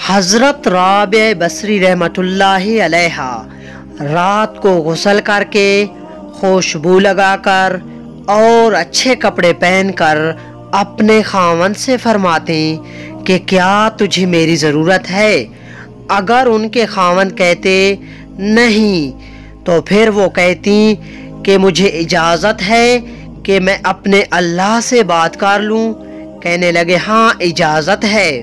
حضرت رابعہ بصری رحمتاللہ علیہا رات کو غسل کر کے خوشبو لگا کر اور اچھے کپڑے پہن کر اپنے خاوند سے فرماتے کہ کیا تجھے میری ضرورت ہے؟ اگر ان کے خاوند کہتے نہیں تو پھر وہ کہتی کہ مجھے اجازت ہے کہ میں اپنے اللہ سے بات کر لوں؟ کہنے لگے ہاں اجازت ہے۔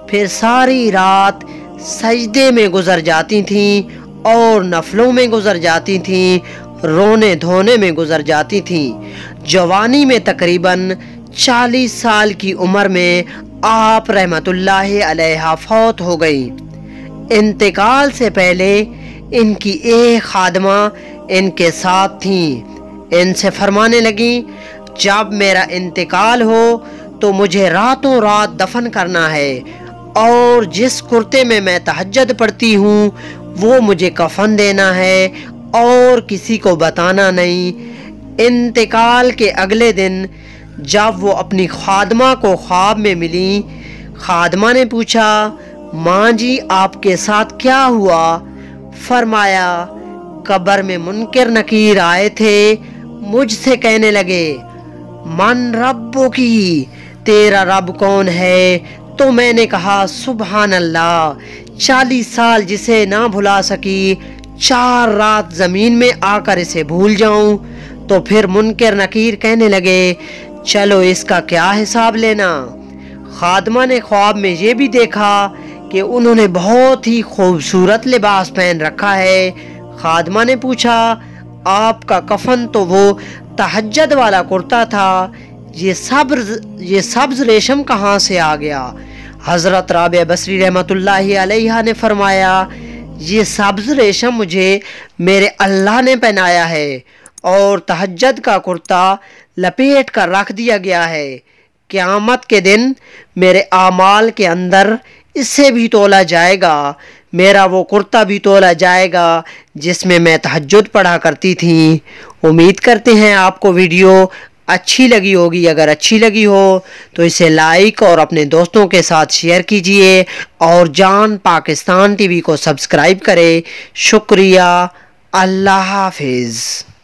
پھر ساری رات سجدے میں گزر جاتی تھیں اور نفلوں میں گزر جاتی تھیں، رونے دھونے میں گزر جاتی تھیں۔ جوانی میں تقریباً 40 سال کی عمر میں آپ رحمت اللہ علیہ فوت ہو گئیں۔ انتقال سے پہلے ان کی ایک خادمہ ان کے ساتھ تھیں۔ ان سے فرمانے لگیں جب میرا انتقال ہو تو مجھے راتوں رات دفن کرنا ہے اور جس کرتے میں میں تہجد پڑھتی ہوں وہ مجھے کفن دینا ہے اور کسی کو بتانا نہیں۔ انتقال کے اگلے دن جب وہ اپنی خادمہ کو خواب میں ملی، خادمہ نے پوچھا ماں جی آپ کے ساتھ کیا ہوا؟ فرمایا قبر میں منکر نکیر آئے تھے، مجھ سے کہنے لگے من ربو کی، تیرا رب کون ہے؟ تو میں نے کہا سبحان اللہ، 40 سال جسے نہ بھلا سکی 4 رات زمین میں آ کر اسے بھول جاؤں۔ تو پھر منکر نکیر کہنے لگے چلو اس کا کیا حساب لینا۔ خادمہ نے خواب میں یہ بھی دیکھا کہ انہوں نے بہت ہی خوبصورت لباس پہن رکھا ہے۔ خادمہ نے پوچھا آپ کا کفن تو وہ تہجد والا کرتا تھا، یہ سبز ریشم کہاں سے آ گیا؟ حضرت رابعہ بصری رحمت اللہ علیہ نے فرمایا یہ سبز ریشم مجھے میرے اللہ نے پہنایا ہے اور تہجد کا کرتا لپیٹ کر رکھ دیا گیا ہے۔ قیامت کے دن میرے اعمال کے اندر اسے بھی تولا جائے گا، میرا وہ کرتا بھی تولا جائے گا جس میں میں تہجد پڑھا کرتی تھی۔ امید کرتے ہیں آپ کو ویڈیو اچھی لگی ہوگی۔ اگر اچھی لگی ہو تو اسے لائک اور اپنے دوستوں کے ساتھ شیئر کیجئے اور جان پاکستان ٹی وی کو سبسکرائب کرے۔ شکریہ، اللہ حافظ۔